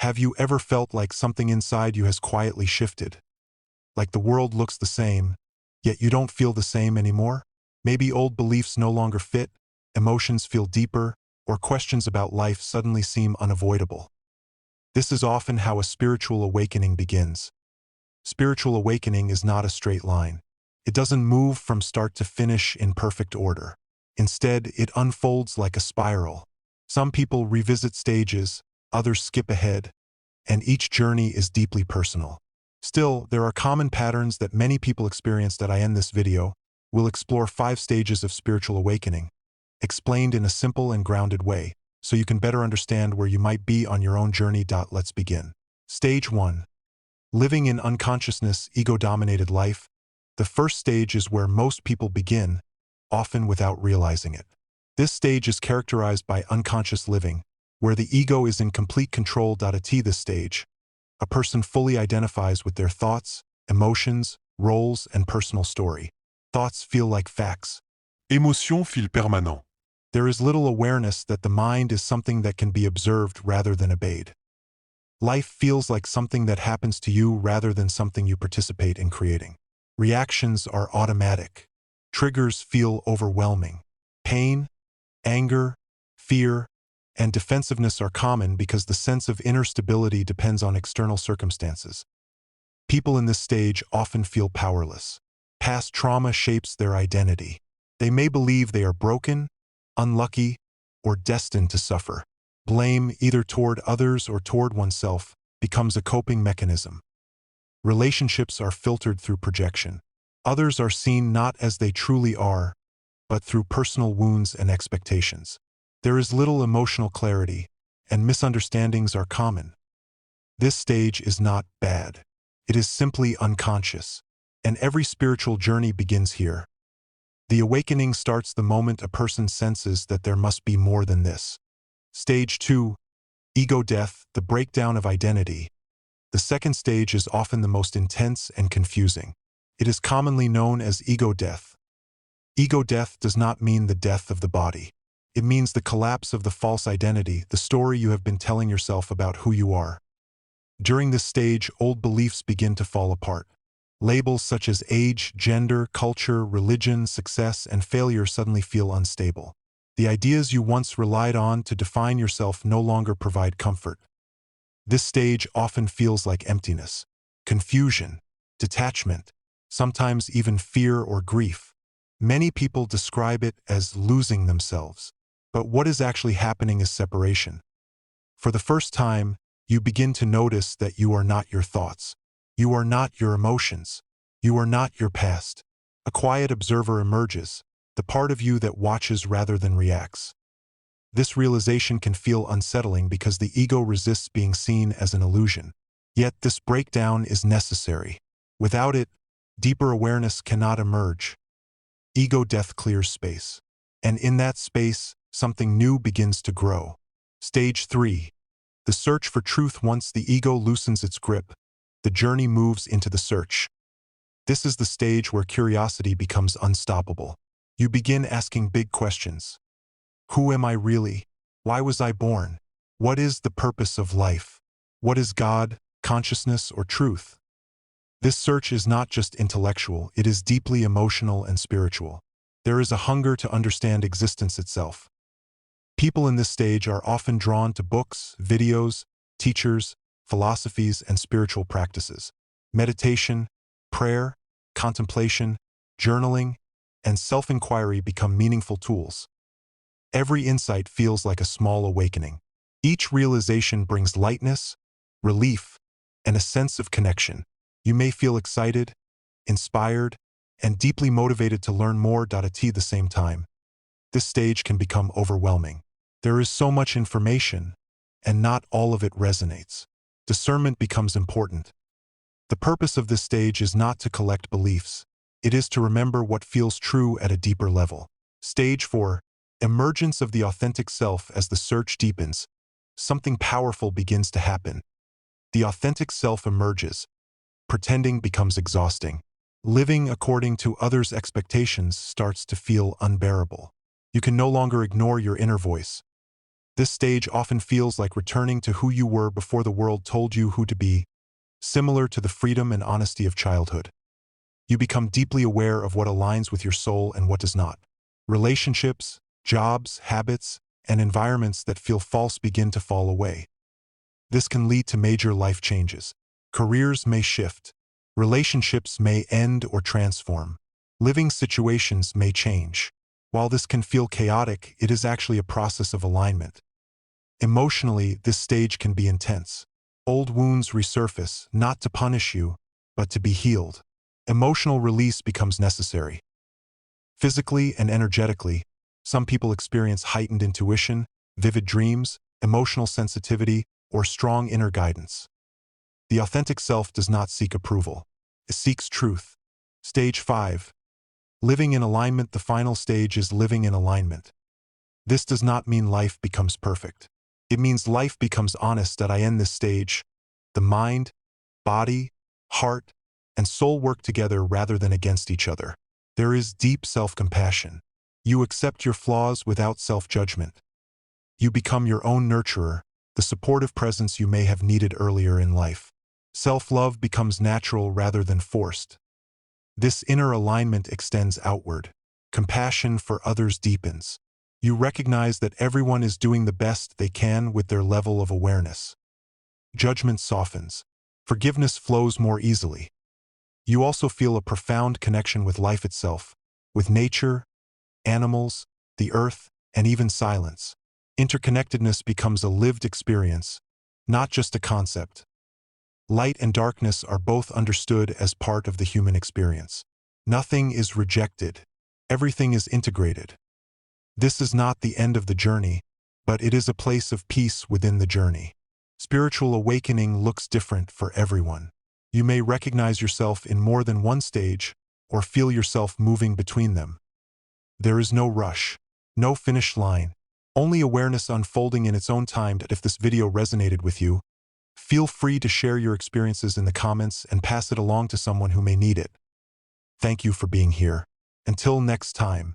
Have you ever felt like something inside you has quietly shifted? Like the world looks the same, yet you don't feel the same anymore? Maybe old beliefs no longer fit, emotions feel deeper, or questions about life suddenly seem unavoidable. This is often how a spiritual awakening begins. Spiritual awakening is not a straight line. It doesn't move from start to finish in perfect order. Instead, it unfolds like a spiral. Some people revisit stages, others skip ahead, and each journey is deeply personal. Still, there are common patterns that many people experience that I end this video. We'll explore 5 stages of spiritual awakening, explained in a simple and grounded way, so you can better understand where you might be on your own journey. Let's begin. Stage 1. Living in unconsciousness, ego-dominated life. The first stage is where most people begin, often without realizing it. This stage is characterized by unconscious living, where the ego is in complete control. At this stage, a person fully identifies with their thoughts, emotions, roles, and personal story. Thoughts feel like facts. Émotion fil permanent. There is little awareness that the mind is something that can be observed rather than obeyed. Life feels like something that happens to you rather than something you participate in creating. Reactions are automatic. Triggers feel overwhelming. Pain, anger, fear, and defensiveness are common because the sense of inner stability depends on external circumstances. People in this stage often feel powerless. Past trauma shapes their identity. They may believe they are broken, unlucky, or destined to suffer. Blame, either toward others or toward oneself, becomes a coping mechanism. Relationships are filtered through projection. Others are seen not as they truly are, but through personal wounds and expectations. There is little emotional clarity, and misunderstandings are common. This stage is not bad. It is simply unconscious, and every spiritual journey begins here. The awakening starts the moment a person senses that there must be more than this. Stage 2. Ego death, the breakdown of identity. The second stage is often the most intense and confusing. It is commonly known as ego death. Ego death does not mean the death of the body. It means the collapse of the false identity, the story you have been telling yourself about who you are. During this stage, old beliefs begin to fall apart. Labels such as age, gender, culture, religion, success, and failure suddenly feel unstable. The ideas you once relied on to define yourself no longer provide comfort. This stage often feels like emptiness, confusion, detachment, sometimes even fear or grief. Many people describe it as losing themselves. But what is actually happening is separation. For the first time, you begin to notice that you are not your thoughts. You are not your emotions. You are not your past. A quiet observer emerges, the part of you that watches rather than reacts. This realization can feel unsettling because the ego resists being seen as an illusion. Yet this breakdown is necessary. Without it, deeper awareness cannot emerge. Ego death clears space. And in that space, something new begins to grow. Stage 3. The search for truth. Once the ego loosens its grip, the journey moves into the search. This is the stage where curiosity becomes unstoppable. You begin asking big questions. Who am I really? Why was I born? What is the purpose of life? What is God, consciousness, or truth? This search is not just intellectual, it is deeply emotional and spiritual. There is a hunger to understand existence itself. People in this stage are often drawn to books, videos, teachers, philosophies, and spiritual practices. Meditation, prayer, contemplation, journaling, and self-inquiry become meaningful tools. Every insight feels like a small awakening. Each realization brings lightness, relief, and a sense of connection. You may feel excited, inspired, and deeply motivated to learn more. At the same time, this stage can become overwhelming. There is so much information, and not all of it resonates. Discernment becomes important. The purpose of this stage is not to collect beliefs. It is to remember what feels true at a deeper level. Stage 4. Emergence of the authentic self. As the search deepens, something powerful begins to happen. The authentic self emerges. Pretending becomes exhausting. Living according to others' expectations starts to feel unbearable. You can no longer ignore your inner voice. This stage often feels like returning to who you were before the world told you who to be, similar to the freedom and honesty of childhood. You become deeply aware of what aligns with your soul and what does not. Relationships, jobs, habits, and environments that feel false begin to fall away. This can lead to major life changes. Careers may shift. Relationships may end or transform. Living situations may change. While this can feel chaotic, it is actually a process of alignment. Emotionally, this stage can be intense. Old wounds resurface, not to punish you, but to be healed. Emotional release becomes necessary. Physically and energetically, some people experience heightened intuition, vivid dreams, emotional sensitivity, or strong inner guidance. The authentic self does not seek approval. It seeks truth. Stage 5. Living in alignment. The final stage is living in alignment. This does not mean life becomes perfect. It means life becomes honest. At I end this stage, the mind, body, heart, and soul work together rather than against each other. There is deep self-compassion. You accept your flaws without self-judgment. You become your own nurturer, the supportive presence you may have needed earlier in life. Self-love becomes natural rather than forced. This inner alignment extends outward. Compassion for others deepens. You recognize that everyone is doing the best they can with their level of awareness. Judgment softens. Forgiveness flows more easily. You also feel a profound connection with life itself, with nature, animals, the earth, and even silence. Interconnectedness becomes a lived experience, not just a concept. Light and darkness are both understood as part of the human experience. Nothing is rejected. Everything is integrated. This is not the end of the journey, but it is a place of peace within the journey. Spiritual awakening looks different for everyone. You may recognize yourself in more than one stage, or feel yourself moving between them. There is no rush, no finish line, only awareness unfolding in its own time. If this video resonated with you, feel free to share your experiences in the comments and pass it along to someone who may need it. Thank you for being here. Until next time.